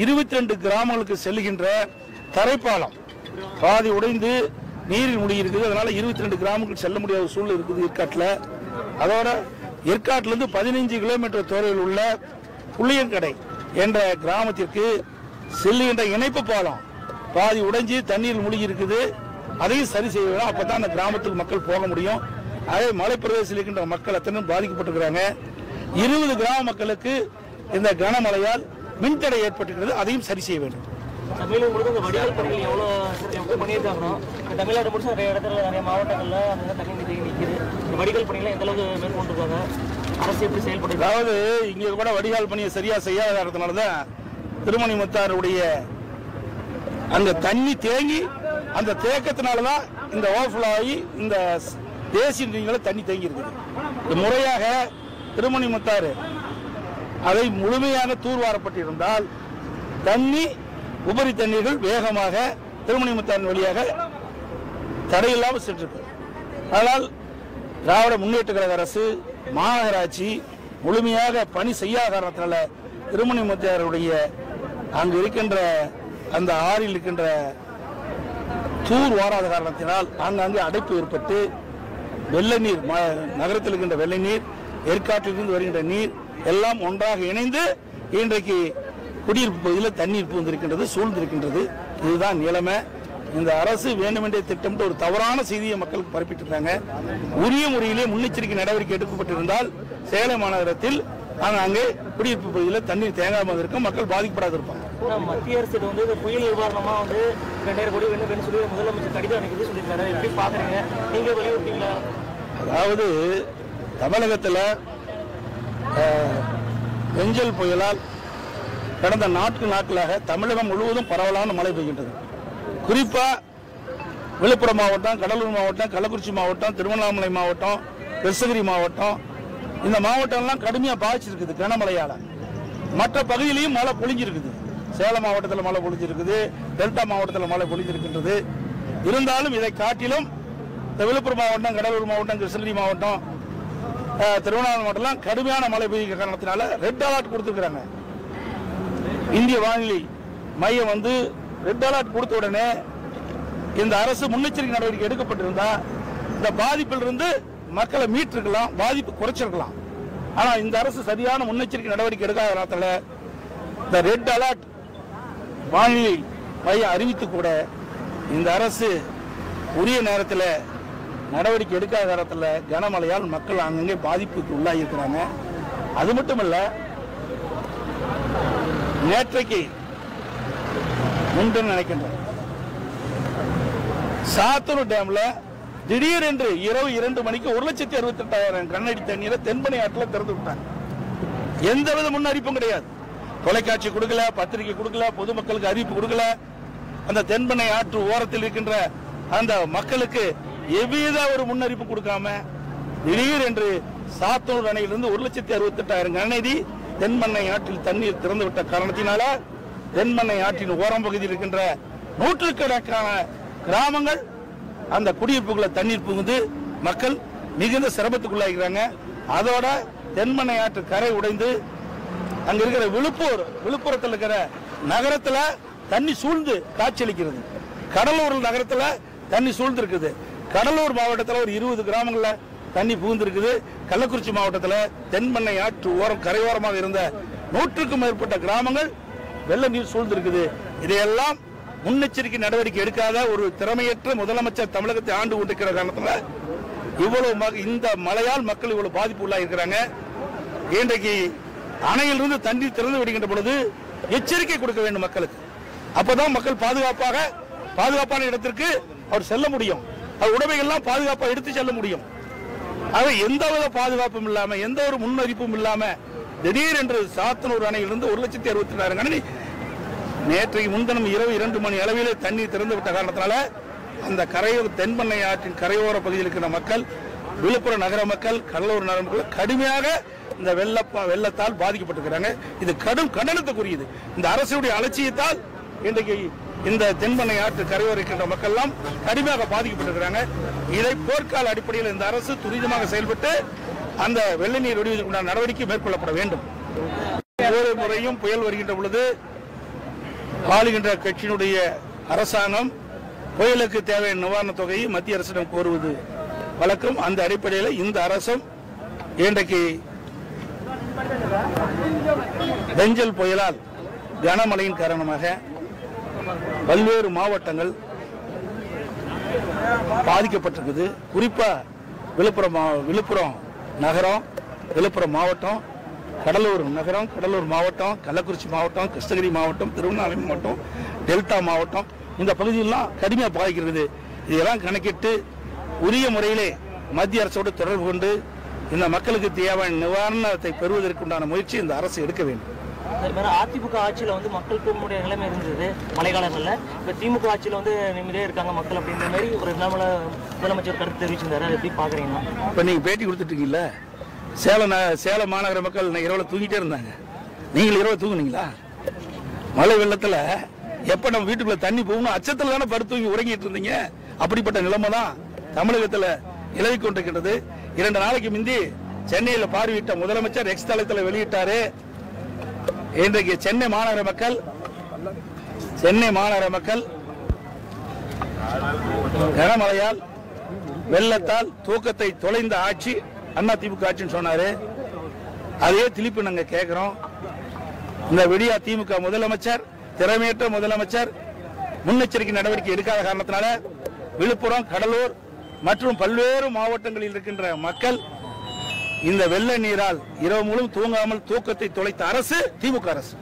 22 கிராமங்களுக்கு செல்லுகின்ற தரைப்பாலம் பாதி உடைந்து நீரில் மூழ்கி இருக்குது. அதனால 22 கிராமங்களுக்கு செல்ல முடியாத சூழ்நிலை இருக்குது ஏற்காட்டில். அதோட ஏற்காட்டிலிருந்து 15 கிலோமீட்டர் தொலைவில் உள்ள புளியங்கடை என்ற கிராமத்திற்கு செல்லுகின்ற இணைப்பு பாலம் பாதி உடைஞ்சு தண்ணீர் மூழ்கி இருக்குது. அதையும் சரி செய்ய வேண்டும். அப்பதான் அந்த கிராமத்துக்கு மக்கள் போக முடியும். அதே மலைப்பிரதேசத்தில் இருக்கின்ற மக்கள் அத்தனை பாதிக்கப்பட்டிருக்கிறாங்க. 20 கிராம மக்களுக்கு இந்த கனமழையால் மின்தடை ஏற்பட்டிருக்கிறது. அதையும் சரி செய்ய வேண்டும். தமிழகம் முழுவதும் இந்த வடிகால் பணிகள் எவ்வளோ பண்ணியிருக்காங்க? தமிழ்நாடு முழுசும் நிறைய இடத்துல நிறைய மாவட்டங்களில் அந்த தண்ணி நிற்கிது. இந்த வடிகால் பணிகளை எந்த அளவுக்கு மேற்கொண்டிருக்காங்க? அரசு எப்படி செயல்படுது? அதாவது இங்கே கூட வடிகால் பணியை சரியா செய்யாத காரணத்தினாலதான் திருமணிமுத்தாருடைய அங்க தண்ணி தேங்கி அந்த தேக்கத்தினாலதான் இந்த ஓவர்ஃப்ளோ ஆகி இந்த தேசிய நீங்கள தண்ணி தேங்கி இருக்குது. முறையாக திருமணிமுத்தாறு அதை முழுமையாக தூர்வாரப்பட்டிருந்தால் தண்ணி உபரி தண்ணீர்கள் வேகமாக திருமணிமுத்தாரின் வழியாக தடையில்லாமல் சென்றிருக்கு. ஆனால் திராவிட முன்னேற்ற கழக அரசு மாநகராட்சி முழுமையாக பணி செய்யாத காரணத்தினால திருமணிமுத்தாருடைய அங்கு இருக்கின்ற அந்த ஆறில் இருக்கின்ற தூர் வாராத காரணத்தினால் அங்கங்கே அடைப்பு ஏற்பட்டு வெள்ள நீர் நகரத்தில் இருக்கின்ற வெள்ள நீர் ஏற்காட்டிலிருந்து வருகின்ற நீர் எல்லாம் ஒன்றாக இணைந்து இன்றைக்கு குடியிருப்பு பகுதியில் தண்ணீர் பூந்திருக்கின்றது, சூழ்ந்திருக்கின்றது. இதுதான் நிலைமை. இந்த அரசு வேண்டுமென்றே திட்டமிட்டு ஒரு தவறான செய்தியை மக்களுக்கு பரப்பிட்டு இருக்காங்க. உரிய முறையிலே முன்னெச்சரிக்கை நடவடிக்கை எடுக்கப்பட்டிருந்தால் சேலம் மாநகரத்தில் அங்கே குடியிருப்பு பகுதியில் தண்ணீர் தேங்காமல் இருக்கும், மக்கள் பாதிக்கப்படாது இருப்பாங்க. மத்திய அரசு வந்து புயல் நிவாரணமா வந்து 2000 கோடி வேண்டும் சொல்லி முதலமைச்சர் கடிதம் அனுப்பி சொல்லியிருக்காரு. எப்படி பாக்குறீங்க? நீங்க வலியுறுத்தீங்களா? அதாவது தமிழகத்தில் வெஞ்சல் புயலால் கடந்த நாட்களாக தமிழகம் முழுவதும் பரவலான மழை பெய்கின்றது. குறிப்பா விழுப்புரம் மாவட்டம், கடலூர் மாவட்டம், கள்ளக்குறிச்சி மாவட்டம், திருவண்ணாமலை மாவட்டம், கிருஷ்ணகிரி மாவட்டம், இந்த மாவட்டம்லாம் கடுமையாக பாதிச்சிருக்குது கனமழையால. மற்ற பகுதியிலையும் மழை பொழிஞ்சிருக்குது. சேலம் மாவட்டத்தில் மழை பொழிஞ்சிருக்குது, டெல்டா மாவட்டத்தில் மழை பொழிஞ்சிருக்கின்றது. இருந்தாலும் இதை காட்டிலும் இந்த விழுப்புரம் மாவட்டம், கடலூர் மாவட்டம், கிருஷ்ணகிரி மாவட்டம், திருவண்ணாமலை மாவட்டம்லாம் கடுமையான மழை பெய்கிற காரணத்தினால ரெட் அலர்ட் கொடுத்துருக்காங்க. இந்திய வானிலை மையம் வந்து ரெட் அலர்ட் கொடுத்த உடனே இந்த அரசு முன்னெச்சரிக்கை நடவடிக்கை எடுக்கப்பட்டிருந்தா இந்த பாதிப்பில் இருந்து மக்களை மீட்டிருக்கலாம், பாதிப்பு குறைச்சிருக்கலாம். ஆனா இந்த அரசு சரியான முன்னெச்சரிக்கை நடவடிக்கை எடுக்காத காரணத்தில் இந்த ரெட் அலர்ட் வானிலை மையம் அறிவித்து கூட இந்த அரசு உரிய நேரத்தில் நடவடிக்கை எடுக்காத காரணத்தில் கனமழையால் மக்கள் அங்கங்கே பாதிப்புக்கு உள்ளாகி இருக்கிறாங்க. அது மட்டுமல்ல, நேற்றைக்கு முன்தினம் நினைக்கின்றேன் சாத்தூர் டேம்ல திடீரென்று இரவு 2 மணிக்கு 1,68,000 கண்ணாடி தண்ணீரை தென்பனை ஆற்றில் திறந்து விட்டாங்க. எந்தவித முன்னறிப்பும் கிடையாது. தொலைக்காட்சி கொடுக்கல, பத்திரிகை கொடுக்கல, பொதுமக்களுக்கு அறிவிப்பு கொடுக்கல. அந்த தென்பனை ஆற்று ஓரத்தில் இருக்கின்ற அந்த மக்களுக்கு எவ்வித ஒரு முன்னறிப்பு கொடுக்காம திடீரென்று சாத்தூர் அணையிலிருந்து 1,68,000 கனஅடி தென்பண்ணை ஆற்றில் தண்ணீர் திறந்து விட்ட காரணத்தினால தென்பண்ணை ஆற்றின் ஓரம் பகுதியில் இருக்கின்ற நூற்றுக்கணக்கான கிராமங்கள் அந்த குடியிருப்புக்குள்ள தண்ணீர் புகுந்து மக்கள் மிகுந்த சிரமத்துக்குள்ளாகிறாங்க. அதோட தென்பண்ணை ஆற்று கரை உடைந்து அங்க இருக்கிற விழுப்புரத்தில் இருக்கிற நகரத்துல தண்ணி சூழ்ந்து காட்சியளிக்கிறது. கடலூர் நகரத்துல தண்ணி சூழ்ந்து இருக்குது. கடலூர் மாவட்டத்தில் ஒரு 20 கிராமங்கள்ல தண்ணி புகுந்திருக்குது. கள்ளக்குறிச்சி மாவட்டத்தில் தென்பண்ணை ஆற்று ஓரம் கரையோரமாக இருந்த 100க்கும் மேற்பட்ட கிராமங்கள் வெள்ள நீர் சூழ்ந்திருக்குது. இதையெல்லாம் முன்னெச்சரிக்கை நடவடிக்கை எடுக்காத ஒரு திறமையற்ற முதலமைச்சர் தமிழகத்தை ஆண்டு கொண்டிருக்கிற காரணத்தில் இவ்வளவு இந்த மழையால் மக்கள் இவ்வளவு பாதிப்பு உள்ளாயிருக்கிறாங்க. இன்றைக்கு அணையிலிருந்து தண்ணீர் திறந்து விடுகின்ற பொழுது எச்சரிக்கை கொடுக்க வேண்டும் மக்களுக்கு. அப்பதான் மக்கள் பாதுகாப்பான இடத்திற்கு அவர் செல்ல முடியும். அவர் உடைமைகள்லாம் பாதுகாப்பாக எடுத்து செல்ல முடியும். ஆக எந்தவித பாதுகாப்பும் இல்லாம, எந்த ஒரு முன்னறிப்பும் இல்லாம திடீரென்று சாத்தனூர் அணையிலிருந்து 1,68,000 கனஅடி நேற்றைக்கு முன்தினம் இரவு 2 மணி அளவிலே தண்ணீர் திறந்து விட்ட காரணத்தினால அந்த தென்பண்ணை ஆற்றின் கரையோர பகுதியில் இருக்கிற மக்கள், விழுப்புரம் நகர மக்கள், கடலூர் நகர மக்கள் கடுமையாக இந்த வெள்ளத்தால் பாதிக்கப்பட்டிருக்கிறாங்க. இது கடும் கண்டனத்துக்குரியது. இந்த அரசுடைய அலட்சியத்தால் இன்றைக்கு இந்த தென்பண்ணை ஆற்று கரையோர இருக்கின்ற மக்கள் எல்லாம் கடுமையாக பாதிக்கப்பட்டிருக்கிறாங்க. இதை போர்க்கால அடிப்படையில் இந்த அரசு துரிதமாக செயல்பட்டு அந்த வெள்ள நீர் வடிவதற்குண்டான நடவடிக்கை மேற்கொள்ளப்பட வேண்டும். ஒவ்வொரு முறையும் புயல் வருகின்ற பொழுது ஆளுகின்ற கட்சியினுடைய அரசாங்கம் புயலுக்கு தேவையான நிவாரணத் தொகையை மத்திய அரசிடம் கோருவது வழக்கம். அந்த அடிப்படையில் இந்த அரசும் இன்றைக்கு பெஞ்சல் புயலால் கனமழையின் காரணமாக பல்வேறு மாவட்டங்கள் பாதிக்கப்பட்டிருக்குது. குறிப்பா விழுப்புரம் நகரம், விழுப்புரம் மாவட்டம், கடலூர் நகரம், கடலூர் மாவட்டம், கள்ளக்குறிச்சி மாவட்டம், கிருஷ்ணகிரி மாவட்டம், திருவண்ணாமலை மாவட்டம், டெல்டா மாவட்டம், இந்த பகுதியெல்லாம் கடுமையாக பாதிக்கிறது. இதெல்லாம் கணக்கிட்டு உரிய முறையிலே மத்திய அரசோடு தொடர்பு கொண்டு இந்த மக்களுக்கு தேவையான நிவாரணத்தை பெறுவதற்குண்டான முயற்சி இந்த அரசு எடுக்க வேண்டும். அதிமுக ஆட்சியில் வந்து மக்கள் தூங்கக்கூடிய நிலைமை இருந்தது மழை காலங்களில். இப்போ திமுக ஆட்சியில் வந்து நிம்மதியாக இருக்காங்க மக்கள் அப்படின்ற மாதிரி ஒரு முதலமைச்சர் கருத்து தெரிவிச்சிருந்தாரு. அதை எப்படி பார்க்குறீங்கன்னா? இப்போ நீங்கள் பேட்டி கொடுத்துட்டீங்கல்ல, சேலம் மாநகர மக்கள் இரவில் தூங்கிட்டே இருந்தாங்க. நீங்கள் இரவு தூங்குனீங்களா? மழை வெள்ளத்தில் எப்போ நம்ம வீட்டுக்குள்ள தண்ணி போகணும் அச்சத்தில் தானே படுத்து தூங்கி உறங்கிட்டு இருந்தீங்க. அப்படிப்பட்ட நிலைமை தான் தமிழகத்தில் நிலவி கொண்டிருக்கின்றது. 2 நாளைக்கு முந்தி சென்னையில் பார்வையிட்ட முதலமைச்சர் எக்ஸ் தளத்தில் வெளியிட்டாரு. இன்றைக்கு சென்னை மாநகர மக்கள் கனமழையால் வெள்ளத்தால் தூக்கத்தை தொலைந்த ஆட்சி அதிமுக ஆட்சின்னு சொன்னாரு. அதே திருப்பி நாங்க கேட்கிறோம். இந்த விடியா திமுக முதலமைச்சர், திறமையற்ற முதலமைச்சர் முன்னெச்சரிக்கை நடவடிக்கை எடுக்காத காரணத்தினால விழுப்புரம், கடலூர் மற்றும் பல்வேறு மாவட்டங்களில் இருக்கின்ற மக்கள் இந்த வெள்ள நீரால் இரவு முழுவதும் தூங்காமல் தூக்கத்தை தொலைத்த அரசு திமுக அரசு.